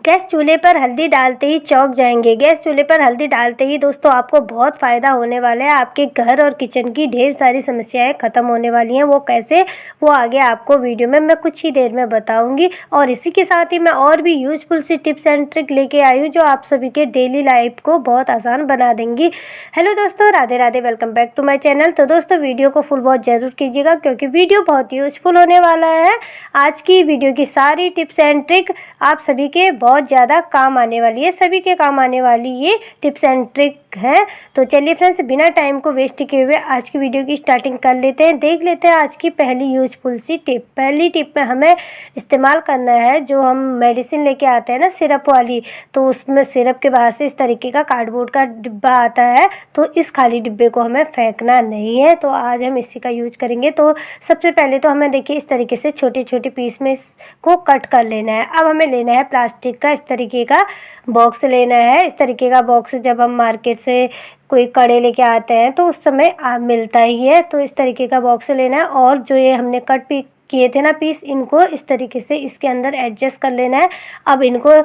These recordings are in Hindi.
गैस चूल्हे पर हल्दी डालते ही चौंक जाएंगे। गैस चूल्हे पर हल्दी डालते ही दोस्तों आपको बहुत फ़ायदा होने वाला है। आपके घर और किचन की ढेर सारी समस्याएं ख़त्म होने वाली हैं। वो कैसे, वो आगे आपको वीडियो में मैं कुछ ही देर में बताऊंगी। और इसी के साथ ही मैं और भी यूजफुल सी टिप्स एंड ट्रिक लेके आई हूँ जो आप सभी के डेली लाइफ को बहुत आसान बना देंगी। हेलो दोस्तों, Radhe Radhe, welcome back to my channel. तो दोस्तों वीडियो को फुल बहुत ज़रूर कीजिएगा क्योंकि वीडियो बहुत यूजफुल होने वाला है। आज की वीडियो की सारी टिप्स एंड ट्रिक आप सभी के बहुत ज़्यादा काम आने वाली है, सभी के काम आने वाली ये टिप्स एंड ट्रिक है। तो चलिए फ्रेंड्स, बिना टाइम को वेस्ट किए हुए आज की वीडियो की स्टार्टिंग कर लेते हैं। देख लेते हैं आज की पहली यूजफुल सी टिप। पहली टिप में हमें इस्तेमाल करना है जो हम मेडिसिन लेके आते हैं ना, सिरप वाली, तो उसमें सिरप के बाहर से इस तरीके का कार्डबोर्ड का डिब्बा आता है। तो इस खाली डिब्बे को हमें फेंकना नहीं है, तो आज हम इसी का यूज करेंगे। तो सबसे पहले तो हमें देखिए इस तरीके से छोटे छोटे पीस में इसको कट कर लेना है। अब हमें लेना है प्लास्टिक का इस तरीके का बॉक्स लेना है। इस तरीके का बॉक्स जब हम मार्केट से कोई कड़े लेके आते हैं तो उस समय मिलता ही है। तो इस तरीके का बॉक्स लेना है और जो ये हमने कट किए थे ना पीस, इनको इस तरीके से इसके अंदर एडजस्ट कर लेना है। अब इनको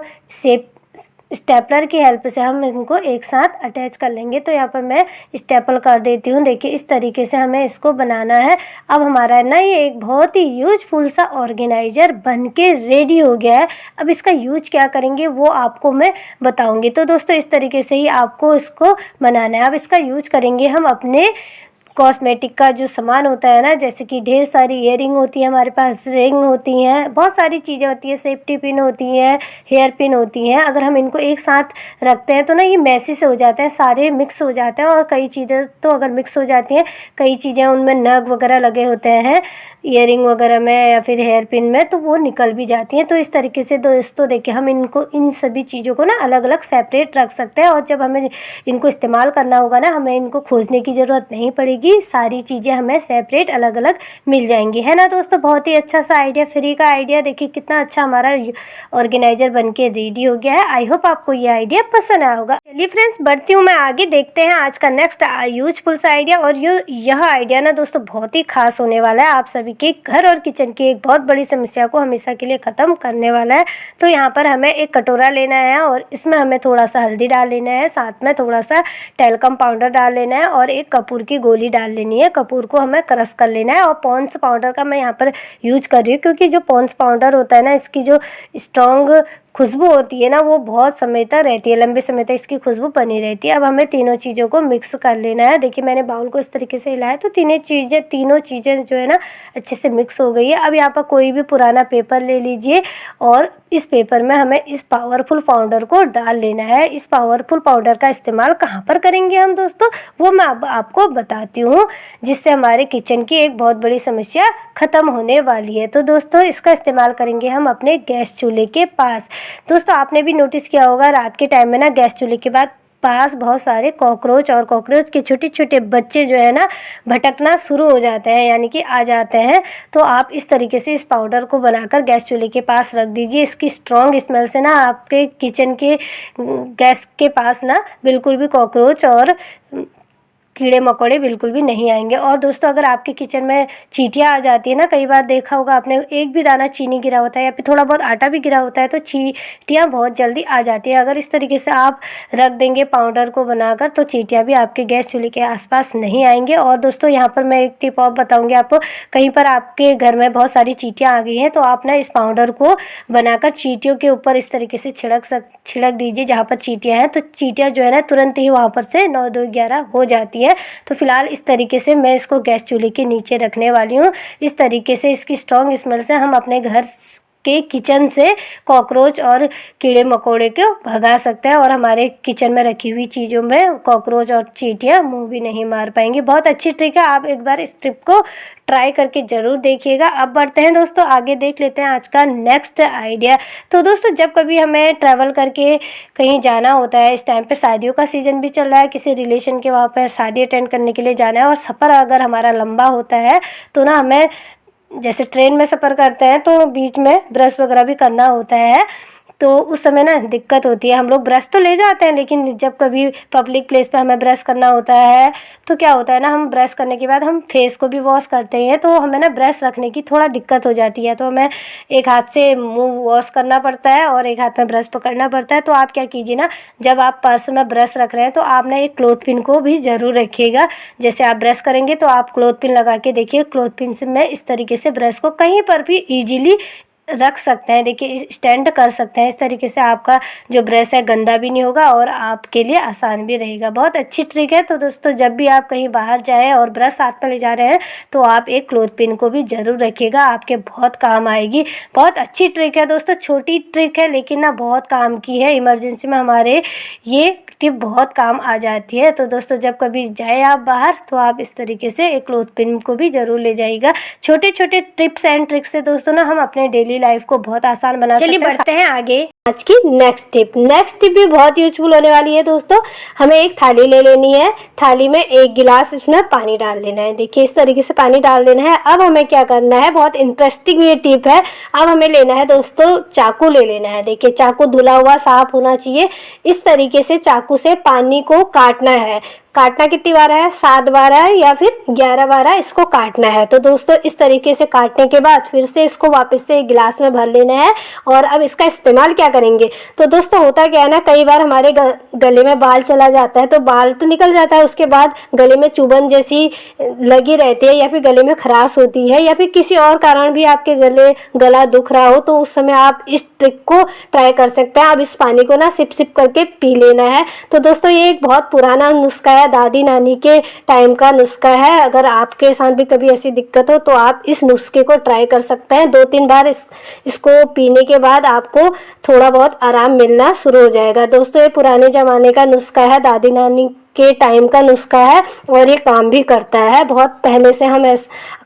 स्टेपलर की हेल्प से हम इनको एक साथ अटैच कर लेंगे। तो यहाँ पर मैं स्टेपल कर देती हूँ। देखिए इस तरीके से हमें इसको बनाना है। अब हमारा ना ये एक बहुत ही यूजफुल सा ऑर्गेनाइजर बन के रेडी हो गया है। अब इसका यूज क्या करेंगे वो आपको मैं बताऊँगी। तो दोस्तों इस तरीके से ही आपको इसको बनाना है। अब इसका यूज करेंगे हम अपने कॉस्मेटिक का जो सामान होता है ना, जैसे कि ढेर सारी इयरिंग होती है हमारे पास, रिंग होती हैं, बहुत सारी चीज़ें होती हैं, सेफ्टी पिन होती हैं, हेयर पिन होती हैं। अगर हम इनको एक साथ रखते हैं तो ना ये मैसी से हो जाते हैं, सारे मिक्स हो जाते हैं। और कई चीज़ें तो अगर मिक्स हो जाती हैं, कई चीज़ें उनमें नग वगैरह लगे होते हैं इयरिंग वगैरह में या फिर हेयर पिन में, तो वो निकल भी जाती हैं। तो इस तरीके से दोस्तों देखिए हम इनको, इन सभी चीज़ों को ना अलग अलग सेपरेट रख सकते हैं। और जब हमें इनको इस्तेमाल करना होगा ना, हमें इनको खोजने की ज़रूरत नहीं पड़ेगी। सारी चीज़ें हमें सेपरेट अलग अलग मिल जाएंगी, है ना दोस्तों। बहुत ही अच्छा सा आइडिया, फ्री का आइडिया। देखिए कितना अच्छा हमारा ऑर्गेनाइजर बन के रेडी हो गया है। आई होप आपको ये आइडिया पसंद आया होगा। चलिए फ्रेंड्स, बढ़ती हूँ मैं आगे, देखते हैं आज का नेक्स्ट यूजफुल सा आइडिया। और यह आइडिया ना दोस्तों बहुत ही खास होने वाला है। आप सभी के घर और किचन की एक बहुत बड़ी समस्या को हमेशा के लिए ख़त्म करने वाला है। तो यहाँ पर हमें एक कटोरा लेना है और इसमें हमें थोड़ा सा हल्दी डाल लेना है, साथ में थोड़ा सा टेल्कम पाउडर डाल लेना है और एक कपूर की गोली डाल लेनी है। कपूर को हमें क्रश कर लेना है। और पॉन्ड्स पाउडर का मैं यहाँ पर यूज कर रही हूँ क्योंकि जो पॉन्ड्स पाउडर होता है ना, इसकी जो स्ट्रॉन्ग खुशबू होती है ना, वो बहुत समय तक रहती है, लंबे समय तक इसकी खुशबू बनी रहती है। अब हमें तीनों चीज़ों को मिक्स कर लेना है। देखिए मैंने बाउल को इस तरीके से हिलाया तो तीनों चीज़ें जो है ना अच्छे से मिक्स हो गई है। अब यहाँ पर कोई भी पुराना पेपर ले लीजिए और इस पेपर में हमें इस पावरफुल पाउडर को डाल लेना है। इस पावरफुल पाउडर का इस्तेमाल कहाँ पर करेंगे हम दोस्तों, वो मैं अब आपको बताती हूँ, जिससे हमारे किचन की एक बहुत बड़ी समस्या ख़त्म होने वाली है। तो दोस्तों इसका इस्तेमाल करेंगे हम अपने गैस चूल्हे के पास। दोस्तों आपने भी नोटिस किया होगा रात के टाइम में ना गैस चूल्हे के पास बहुत सारे कॉकरोच और कॉकरोच के छोटे छोटे बच्चे जो है ना भटकना शुरू हो जाते हैं, यानी कि आ जाते हैं। तो आप इस तरीके से इस पाउडर को बनाकर गैस चूल्हे के पास रख दीजिए। इसकी स्ट्रॉन्ग स्मेल से ना आपके किचन के गैस के पास ना बिल्कुल भी कॉकरोच और कीड़े मकोड़े बिल्कुल भी नहीं आएंगे। और दोस्तों अगर आपके किचन में चींटियाँ आ जाती है ना, कई बार देखा होगा आपने, एक भी दाना चीनी गिरा होता है या फिर थोड़ा बहुत आटा भी गिरा होता है तो चींटियाँ बहुत जल्दी आ जाती है। अगर इस तरीके से आप रख देंगे पाउडर को बनाकर तो चींटियाँ भी आपके गैस चूल्हे के आसपास नहीं आएंगे। और दोस्तों यहाँ पर मैं एक टिप और बताऊँगी आपको, कहीं पर आपके घर में बहुत सारी चींटियाँ आ गई हैं तो आप ना इस पाउडर को बनाकर चींटियों के ऊपर इस तरीके से छिड़क दीजिए जहाँ पर चींटियाँ हैं। तो चींटियाँ जो है ना तुरंत ही वहाँ पर से 9 2 11 हो जाती है। तो फिलहाल इस तरीके से मैं इसको गैस चूल्हे के नीचे रखने वाली हूँ। इस तरीके से इसकी स्ट्रॉन्ग स्मेल से हम अपने घर के किचन से कॉकरोच और कीड़े मकोड़े को भगा सकते हैं और हमारे किचन में रखी हुई चीज़ों में कॉकरोच और चींटियाँ मुंह भी नहीं मार पाएंगी। बहुत अच्छी ट्रिक है, आप एक बार इस ट्रिक को ट्राई करके ज़रूर देखिएगा। अब बढ़ते हैं दोस्तों आगे, देख लेते हैं आज का नेक्स्ट आइडिया। तो दोस्तों जब कभी हमें ट्रैवल करके कहीं जाना होता है, इस टाइम पे शादियों का सीज़न भी चल रहा है, किसी रिलेशन के वहाँ पर शादी अटेंड करने के लिए जाना है और सफ़र अगर हमारा लंबा होता है तो ना हमें, जैसे ट्रेन में सफ़र करते हैं तो बीच में ब्रश वगैरह भी करना होता है। तो उस समय ना दिक्कत होती है। हम लोग ब्रश तो ले जाते हैं, लेकिन जब कभी पब्लिक प्लेस पे हमें ब्रश करना होता है तो क्या होता है ना, हम ब्रश करने के बाद हम फेस को भी वॉश करते हैं, तो हमें ना ब्रश रखने की थोड़ा दिक्कत हो जाती है। तो हमें एक हाथ से मुंह वॉश करना पड़ता है और एक हाथ में ब्रश पकड़ना पड़ता है। तो आप क्या कीजिए ना, जब आप पर्स में ब्रश रख रहे हैं तो आप ना एक क्लॉथ पिन को भी ज़रूर रखिएगा। जैसे आप ब्रश करेंगे तो आप क्लॉथ पिन लगा के देखिए, क्लॉथ पिन से मैं इस तरीके से ब्रश को कहीं पर भी ईजिली रख सकते हैं। देखिए स्टैंड कर सकते हैं। इस तरीके से आपका जो ब्रश है गंदा भी नहीं होगा और आपके लिए आसान भी रहेगा। बहुत अच्छी ट्रिक है। तो दोस्तों जब भी आप कहीं बाहर जाएं और ब्रश साथ में ले जा रहे हैं तो आप एक क्लॉथ पिन को भी ज़रूर रखिएगा, आपके बहुत काम आएगी। बहुत अच्छी ट्रिक है दोस्तों, छोटी ट्रिक है लेकिन ना बहुत काम की है। इमरजेंसी में हमारे ये टिप बहुत काम आ जाती है। तो दोस्तों जब कभी जाए आप बाहर तो आप इस तरीके से एक क्लॉथ पिन को भी ज़रूर ले जाइएगा। छोटे छोटे टिप्स एंड ट्रिक्स से दोस्तों ना हम अपने डेली लाइफ को बहुत आसान बना सकते हैं। चलिए बढ़ते हैं आगे। आज की नेक्स्ट टिप भी बहुत यूजफुल होने वाली है दोस्तों। हमें एक थाली ले लेनी है, थाली में 1 गिलास इसमें पानी डाल देना है। देखिए इस तरीके से पानी डाल देना है। अब हमें क्या करना है, बहुत इंटरेस्टिंग ये टिप है। अब हमें लेना है दोस्तों चाकू ले लेना है। देखिए चाकू धुला हुआ साफ होना चाहिए। इस तरीके से चाकू से पानी को काटना है। काटना कितनी बार है, 7 बार है या फिर 11 बार है, इसको काटना है। तो दोस्तों इस तरीके से काटने के बाद फिर से इसको वापस से एक गिलास में भर लेना है। और अब इसका इस्तेमाल क्या करेंगे, तो दोस्तों होता क्या है ना, कई बार हमारे गले में बाल चला जाता है तो बाल तो निकल जाता है, उसके बाद गले में चुभन जैसी लगी रहती है या फिर गले में खराश होती है या फिर किसी और कारण भी आपके गला दुख रहा हो, तो उस समय आप इस ट्रिक को ट्राई कर सकते हैं। अब इस पानी को ना सिप सिप करके पी लेना है। तो दोस्तों ये एक बहुत पुराना नुस्खा है, दादी नानी के टाइम का नुस्खा है। अगर आपके साथ भी कभी ऐसी दिक्कत हो तो आप इस नुस्खे को ट्राई कर सकते हैं। 2-3 बार इसको पीने के बाद आपको थोड़ा बहुत आराम मिलना शुरू हो जाएगा। दोस्तों ये पुराने ज़माने का नुस्खा है, दादी नानी के टाइम का नुस्खा है और ये काम भी करता है। बहुत पहले से हम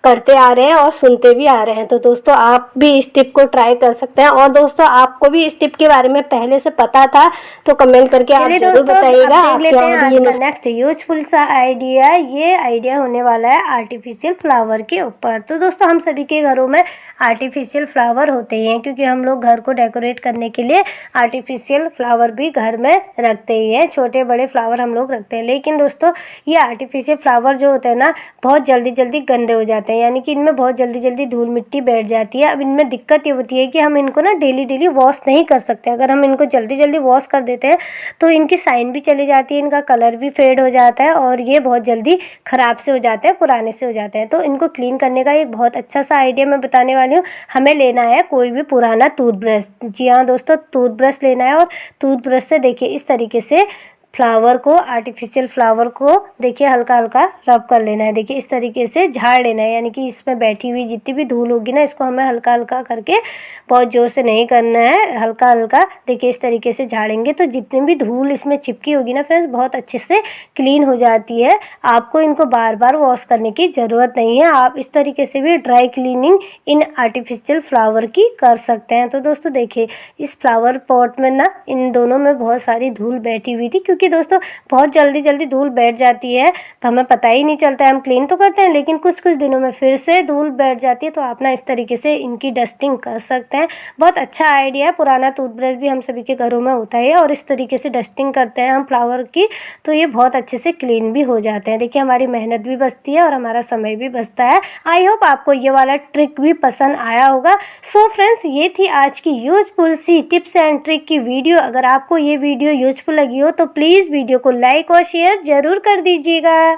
करते आ रहे हैं और सुनते भी आ रहे हैं। तो दोस्तों आप भी इस टिप को ट्राई कर सकते हैं। और दोस्तों आपको भी इस टिप के बारे में पहले से पता था तो कमेंट करके आप जरूर बताइएगा। नेक्स्ट यूजफुल सा आइडिया, ये आइडिया होने वाला है आर्टिफिशियल फ्लावर के ऊपर। तो दोस्तों हम सभी के घरों में आर्टिफिशियल फ्लावर होते ही हैं, क्योंकि हम लोग घर को डेकोरेट करने के लिए आर्टिफिशियल फ्लावर भी घर में रखते ही हैं। छोटे बड़े फ्लावर हम लोग रखते हैं। लेकिन दोस्तों ये आर्टिफिशियल फ्लावर जो होते हैं ना, बहुत जल्दी जल्दी गंदे हो जाते हैं, यानी कि इनमें बहुत जल्दी जल्दी धूल मिट्टी बैठ जाती है। अब इनमें दिक्कत ये होती है कि हम इनको ना डेली डेली वॉश नहीं कर सकते। अगर हम इनको जल्दी जल्दी वॉश कर देते हैं तो इनकी शाइन भी चली जाती है, इनका कलर भी फेड हो जाता है और ये बहुत जल्दी ख़राब से हो जाते हैं, पुराने से हो जाते हैं। तो इनको क्लीन करने का एक बहुत अच्छा सा आइडिया मैं बताने वाली हूँ। हमें लेना है कोई भी पुराना टूथब्रश। जी हाँ दोस्तों, टूथब्रश लेना है और टूथब्रश से देखिए इस तरीके से फ्लावर को, आर्टिफिशियल फ्लावर को देखिए हल्का हल्का रब कर लेना है। देखिए इस तरीके से झाड़ लेना है, यानी कि इसमें बैठी हुई जितनी भी धूल होगी ना, इसको हमें हल्का हल्का करके, बहुत ज़ोर से नहीं करना है, हल्का हल्का देखिए इस तरीके से झाड़ेंगे तो जितनी भी धूल इसमें चिपकी होगी ना फ्रेंड्स, बहुत अच्छे से क्लीन हो जाती है। आपको इनको बार बार वॉश करने की ज़रूरत नहीं है। आप इस तरीके से भी dry cleaning in artificial flower की कर सकते हैं। तो दोस्तों देखिए इस फ्लावर पॉट में ना इन दोनों में बहुत सारी धूल बैठी हुई थी, क्योंकि दोस्तों बहुत जल्दी जल्दी धूल बैठ जाती है, हमें पता ही नहीं चलता है। हम क्लीन तो करते हैं लेकिन कुछ कुछ दिनों में फिर से धूल बैठ जाती है। तो आप ना इस तरीके से इनकी डस्टिंग कर सकते हैं। बहुत अच्छा आइडिया है। पुराना टूथब्रश भी हम सभी के घरों में होता है और इस तरीके से डस्टिंग करते हैं हम फ्लावर की, तो ये बहुत अच्छे से क्लीन भी हो जाते हैं। देखिए हमारी मेहनत भी बचती है और हमारा समय भी बचता है। आई होप आपको ये वाला ट्रिक भी पसंद आया होगा। सो फ्रेंड्स ये थी आज की यूजफुल सी टिप्स एंड ट्रिक की वीडियो। अगर आपको ये वीडियो यूजफुल लगी हो तो प्लीज़ वीडियो को लाइक और शेयर ज़रूर कर दीजिएगा।